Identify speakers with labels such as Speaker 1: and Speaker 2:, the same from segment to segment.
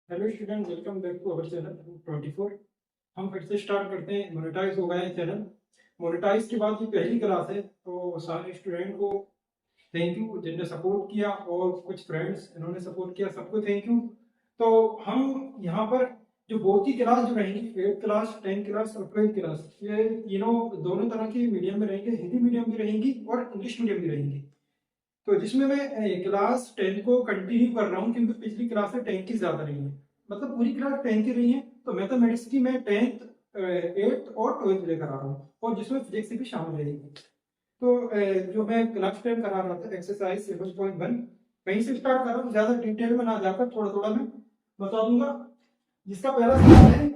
Speaker 1: Hello student, welcome back to our channel 24। हम फिर से स्टार्ट करते हैं। मोनेटाइज हो गया है चैनल। मोनेटाइज के बाद ये पहली क्लास है, तो सारे स्टूडेंट को थैंक यू जिनने सपोर्ट किया, और कुछ फ्रेंड्स इन्होंने सपोर्ट किया, सबको थैंक यू। तो हम यहाँ पर जो बोर्ड की क्लास जो रहेंगी, 8th क्लास, 10th क्लास और 12th क्लास, ये तीनों दोनों तरह की मीडियम में रहेंगे। हिंदी मीडियम की रहेंगी और इंग्लिश मीडियम की रहेंगी। तो जिसमें मैं क्लास 10 को कंटिन्यू कर रहा हूँ, क्योंकि पिछली क्लास में 10 की ज्यादा रही है, मतलब पूरी क्लास 10 की रही है। तो मैथमेटिक्स की मैं 10th, 8th और 12th लेकर आ रहा हूँ, और जिसमें फिजिक्स भी शामिल रहेगी। तो जो मैं क्लास 10 करा रहा था, एक्सरसाइज 7.1, वहीं से स्टार्ट कर रहा हूँ। ज्यादा डिटेल में ना जाकर थोड़ा थोड़ा मैं बता दूंगा। जिसका पहला सवाल है,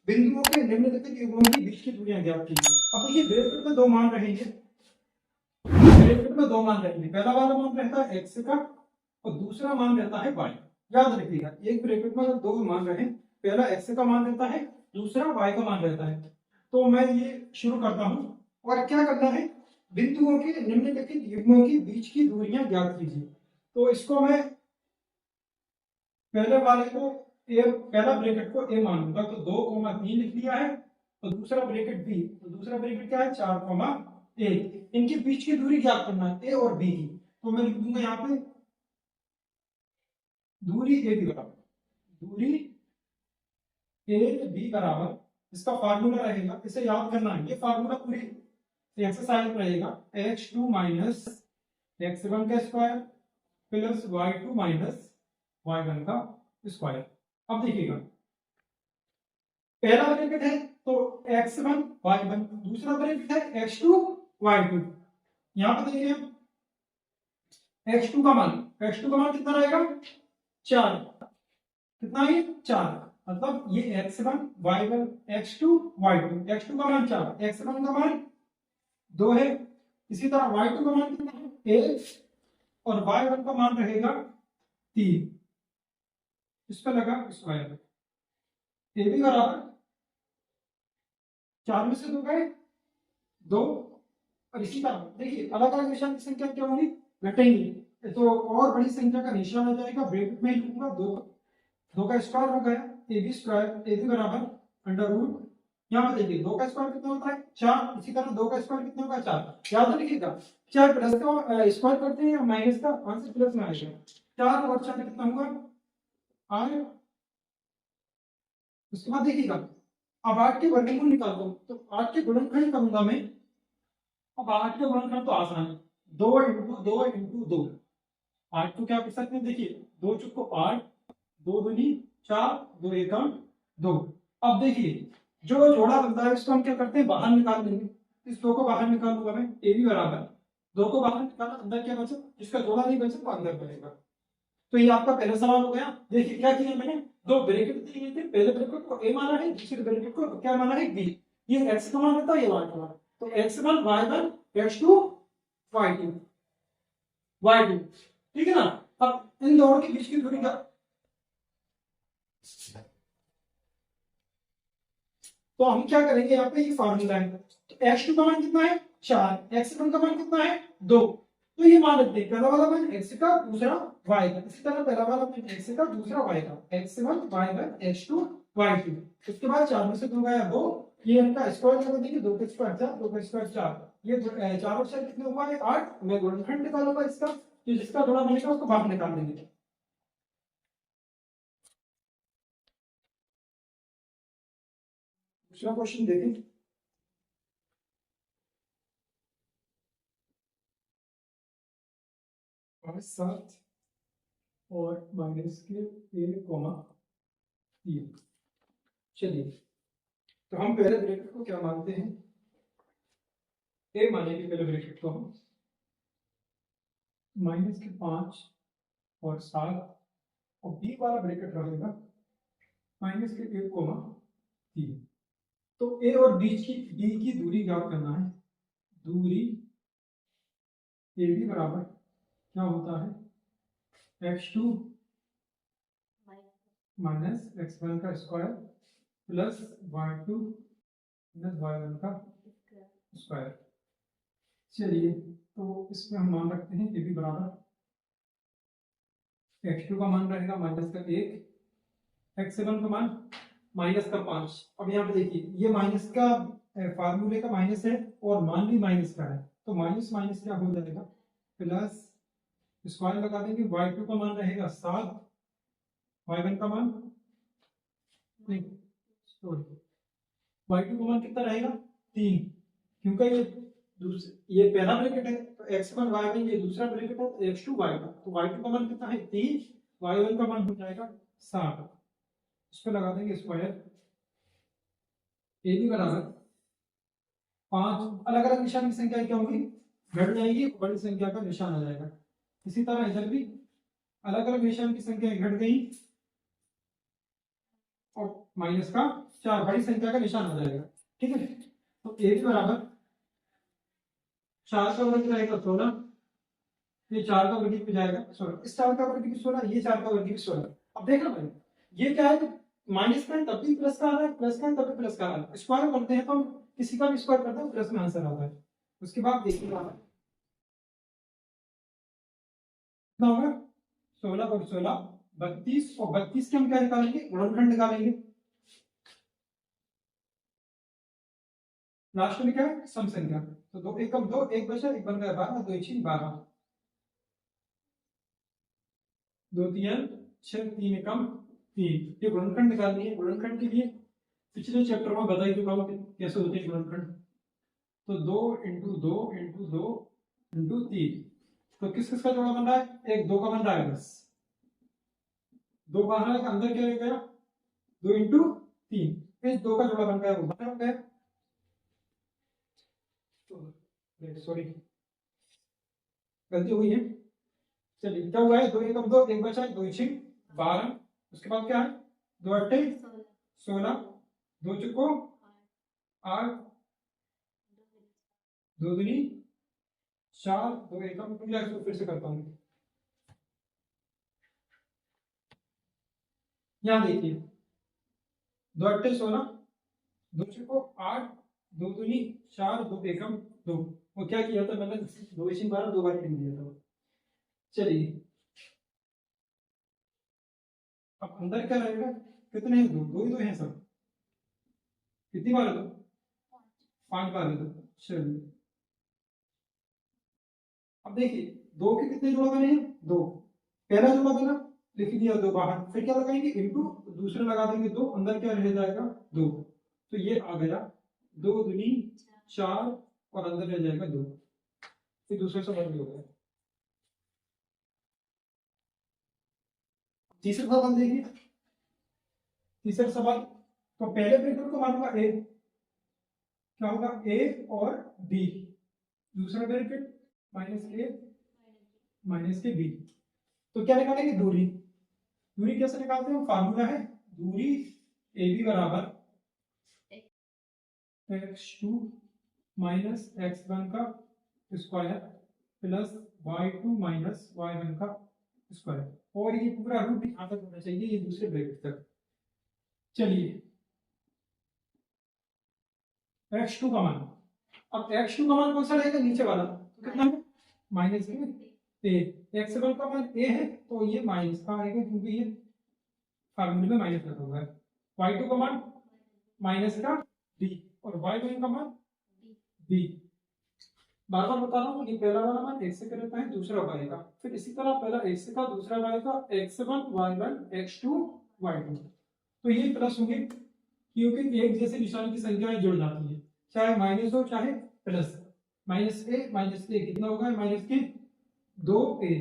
Speaker 1: बिंदुओं के निम्नलिखित युग्मों की बीच की दूरियां ज्ञात कीजिए। अब देखिए, ब्रैकेट में दो मान रहेंगे। ब्रैकेट में दो मान रहेंगे। पहला वाला मान रहता है एक्स का, और दूसरा मान रहता है वाई। याद रखिएगा, एक ब्रैकेट में अगर दो मान रहे, पहला एक्स का मान रहता है, दूसरा वाई का मान रहता है। तो मैं ये शुरू करता हूं, और क्या करना है, बिंदुओं के निम्नलिखित युग्मों की बीच की दूरियां ज्ञात कीजिए। तो इसको मैं पहले वाले को ए, पहला ब्रैकेट को ए मानूंगा, तो 2,3 लिख दिया है। और दूसरा ब्रैकेट बी, तो दूसरा ब्रैकेट क्या है, 4,1। इनके बीच की दूरी ज्ञात करना है, ए और बी की। तो मैं लिख दूंगा यहाँ पे दूरी ए बी बराबर, दूरी ए बी बराबर, इसका फार्मूला रहेगा, इसे याद करना है। ये फार्मूला पूरी एक्सरसाइज रहेगा, h2 माइनस x1 का square plus y2 minus y1 का स्क्वायर। अब देखिएगा, पहला ब्रैकेट है तो x1 y1, दूसरा ब्रैकेट है x2 y2। यहां पर देखिए, x2 का मान, x2 का मान कितना रहेगा, 4। कितना है, 4। मतलब ये x1 y1 x2 y2, x2 का मान 4, x1 का मान 2 है। इसी तरह y2 का मान कितना है, 1, और y1 का मान रहेगा 3। इस पर लगा स्क्वायर, ये भी बराबर 4 में से 2 गए 2। और इसी तरह देखिए, अलग अलग निशान की संख्या क्या होगी, घटेंगी। तो और बड़ी संख्या का निशान आ जाएगा, ब्रैकेट में लिखूंगा 2, 2 का स्क्वायर हो गया A B square, A B बराबर अंडर रूट, यहाँ पे देखिए 2 का स्क्वायर कितना होता है, 4। इसी तरह 2 का स्क्वायर कितना होगा, 4। याद रखिएगा, चाहे प्लस का स्क्वायर करते हैं या माइनस का, आंसर प्लस में आएगा। 4 और 4 कितना होगा, 8। उसके बाद देखिएगा, अब 8 के वर्गमूल निकाल दो, तो 8 के गुणनखंड करूंगा मैं। अब 8 के गुणनखंड तो आसान है, 2 इंटू 2 इंटू 2। 8 को क्या कर सकते हैं, देखिए 2 चुको 8, 2 दूनी 4, 2 एकम 2। अब देखिए, जो जोड़ा बनता है उसको हम क्या करते हैं, बाहर निकाल लेंगे। इस 2 को बाहर निकाल लूंगा मैं, ए बी बराबर 2 को बाहर निकाला, अंदर क्या बचा, जिसका जोड़ा नहीं बचा वो अंदर बनेगा। तो ये आपका पहला सवाल हो गया। देखिए क्या किया मैंने, दो ब्रैकेट दिए थे, पहले ब्रैकेट को ए माना है, दूसरे ब्रैकेट को क्या माना है, बी। ये एक्स का मान होता है, ये वाई का मान। तो x1 y1 x2 y2 y2, ठीक है ना। अब इन दोनों के बीच की दूरी क्या, तो हम क्या करेंगे, यहाँ पे ये फार्मूला है। तो x2 का मान कितना है, 4, x1 का मान कितना है, 2। तो ये मान रखते हैं, पहला वाला मान x का, दूसरा y का। इसी तरह पहला वाला मान x का, दूसरा y का, x1 y1 x2 y2। उसके बाद 4 में से 2 गया 2, ये इनका स्क्वायर लगा देंगे, 2 का स्क्वायर 4, 2 का स्क्वायर 4। ये 4 और 4 कितने हुआ है, 8। मैं गुणनखंड निकालूंगा इसका, तो जिसका थोड़ा बनेगा उसको बाहर निकाल देंगे। दूसरा क्वेश्चन देखें, 7 और माइनस के 1,3। चलिए, तो हम पहले ब्रैकेट को क्या मानते हैं, ए मानेंगे पहले ब्रैकेट को हम, माइनस के 5 और 7, और बी वाला ब्रैकेट रहेगा माइनस के 1,3। तो ए और बी की दूरी ज्ञात करना है। दूरी ए बी बराबर क्या होता है, x2 माइनस x1 का square plus y2 minus y1 का स्क्वायर। चलिए, तो इसमें हम मान रखते हैं ए बी बराबर x2 का मान रहेगा माइनस का 1, x7 का मान माइनस का 5। अब यहाँ पे देखिए ये माइनस का फार्मूले का माइनस है और मान भी माइनस का है, तो माइनस माइनस क्या हो जाएगा प्लस, स्क्वायर लगा देंगे, y2 का मान रहेगा 7, y1 का मान नहीं सॉरी y2 का मान कितना रहेगा 3, क्योंकि ये पहला ब्रैकेट है तो x1 y1, ये दूसरा ब्रैकेट है तो x2 y1, तो y2 का मान कितना है 3, y1 का मान हो जाएगा 7। इस पे लगा देंगे स्क्वायर, ए बी बराबर 5, अलग अलग निशान की संख्या क्या होगी घट जाएगी, बड़ी संख्या का निशान आ जाएगा। इसी तरह इधर भी अलग अलग निशान की संख्या घट गई और माइनस का 4, बड़ी संख्या का निशान आ जाएगा। ठीक है, तो ए बी बराबर 4 का वर्ग रहेगा 16, ये 4 का वर्ग भी जाएगा 16, इस 4 का वर्ग भी 16, ये 4 का वर्ग भी 16। अब देखना भाई ये क्या है, माइनस का है तब भी प्लस का आ रहा है, प्लस का है तब भी प्लस का आ रहा है, स्क्वायर करते हैं तो हम किसी का भी स्क्वायर करते हैं प्लस में आंसर आता है। उसके बाद देखिए कितना होगा 16 और 16 32, और 32 के हम क्या निकालेंगे गुणनखंड निकालेंगे। लास्ट में क्या है सम संख्या, तो 2 एकम 2, 1 बचा, 1 बन गया 12, 2 1 12, 2 3 6, 3 एकम 3, ये गुणनखंड निकालनी है। गुणनखंड के लिए पिछले चैप्टर में बता ही चुका हूं कैसे होते हैं गुणनखंड, तो 2 इंटू 2 इंटू 2 इंटू 3, तो किस किस का जोड़ा बन रहा है, एक 2 का बन रहा है, बस 2 बाहर है, अंदर क्या रह गया 2 इंटू 3, इस 2 का जोड़ा बन गया वो बाहर हो गया, सॉरी गलती हुई है। चलिए क्या हुआ है 2 एकम 2, 1 बचा, 2 6 12, उसके बाद क्या है 2 8 16, 2 चुको 8, 2 दूनी 4, 2 एकम, इसको फिर से करता हूँ। यहाँ देखिए 2 8 16, 2 चुको 8, 2 दूनी 4, 2 एकम 2, वो क्या किया था मैंने 2 इसी 12 2 बार लिख दिया था। चलिए अब अंदर क्या रहेगा, कितने हैं 2 2 ही 2 हैं सब, कितनी बार है 2 5 बार है 2। चलिए अब देखिए 2 के कितने जोड़ा बने हैं 2, पहला जोड़ा बना लिख दिया 2 बाहर, फिर क्या लगाएंगे इनटू, दूसरे लगा देंगे 2, अंदर क्या रह जाएगा 2, तो ये आ गया 2 दूनी 4 और अंदर रह जाएगा 2, फिर दूसरे से बंद हो गया। तीसरा सवाल देखिए, तीसरा सवाल, तो पहले ब्रैकेट को मानूंगा ए, क्या होगा ए और बी, दूसरा ब्रैकेट माइनस ए माइनस के बी, तो क्या निकालेंगे दूरी, दूरी कैसे निकालते हैं, फार्मूला है दूरी ए बी बराबर x2 माइनस x1 का square plus y2 minus y1 का स्क्वायर, और ये पूरा रूट भी यहाँ तक होना चाहिए, ये दूसरे ब्रैकेट तक। चलिए x2 का मान, अब x2 का मान कौन सा रहेगा नीचे वाला, तो कितना है माइनस ए, x1 का मान a है तो ये माइनस का आएगा क्योंकि ये फार्मूले में माइनस लगा हुआ है, y2 का मान माइनस का b और y1 का मान b। बार बार बता रहा हूँ ये पहला वाला मान x से करता है, दूसरा y का, फिर इसी तरह पहला x का दूसरा y का, x1 y1 x2 y2, तो ये प्लस होंगे क्योंकि एक जैसे निशान की संख्याएं जुड़ जाती है, चाहे माइनस हो चाहे प्लस, माइनस ए कितना होगा माइनस के 2a,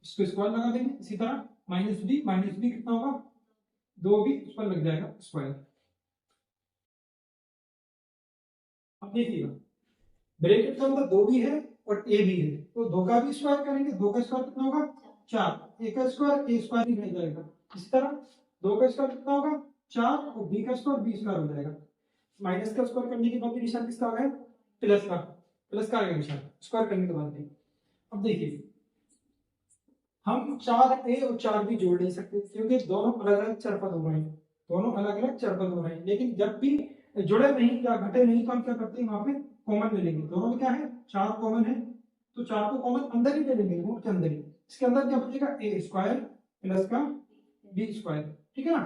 Speaker 1: इसको स्क्वायर लगा देंगे, इसी तरह माइनस बी कितना होगा 2b, उस पर लग जाएगा स्क्वायर। अब देखिएगा ब्रैकेट के अंदर 2 भी है और a भी है, तो 2 का भी स्क्वायर करेंगे, 2 का स्क्वायर कितना होगा 4, a का स्क्वायर a स्क्वायर ही रह जाएगा, इसी तरह 2 का स्क्वायर कितना होगा 4 और b का स्क्वायर b स्क्वायर हो जाएगा, माइनस का स्क्वायर करने के बाद निशान किसका आ गया प्लस का आएगा निशान स्क्वायर करने के बाद भी। अब देखिए हम 4a और 4b जोड़ नहीं सकते क्योंकि दोनों अलग अलग चरपद हो रहे हैं, लेकिन जब भी जुड़े नहीं या घटे नहीं तो हम क्या करते हैं वहां पे कॉमन ले लेंगे, दोनों में क्या है 4 कॉमन है, तो 4 को कॉमन अंदर ही ले लेंगे, रूट के अंदर ही, इसके अंदर क्या बचेगा a स्क्वायर प्लस का b स्क्वायर, ठीक है ना।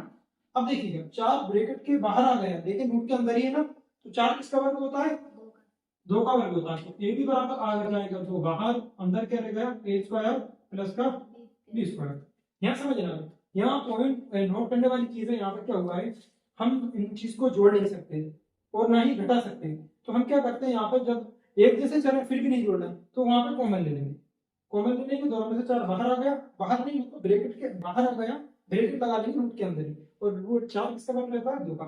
Speaker 1: अब देखिएगा 4 ब्रैकेट के बाहर आ गया लेकिन रूट के अंदर ही है ना, तो 4 किसका वर्ग होता है? 2 का वर्ग होता है। तो ए भी बराबर आ जाएगा, तो बाहर अंदर क्या रह गया? ए स्क्वायर प्लस का बी स्क्वायर। यहाँ समझना, यहाँ पॉइंट नोट करने वाली चीज है, यहाँ पर क्या हुआ है, हम इन चीज को जोड़ नहीं सकते और ना ही घटा सकते, तो हम क्या करते हैं यहाँ पर जब एक जैसे चले फिर भी नहीं जोड़ना, तो वहां पर कॉमन ले लेंगे। कॉमन लेने के दोनों में से 4 बाहर आ गया, बाहर नहीं ब्रैकेट के बाहर आ गया, ब्रैकेट लगा लेंगे रूट के अंदर ही, और रूट 4 किसका बन रहता है? 2 का।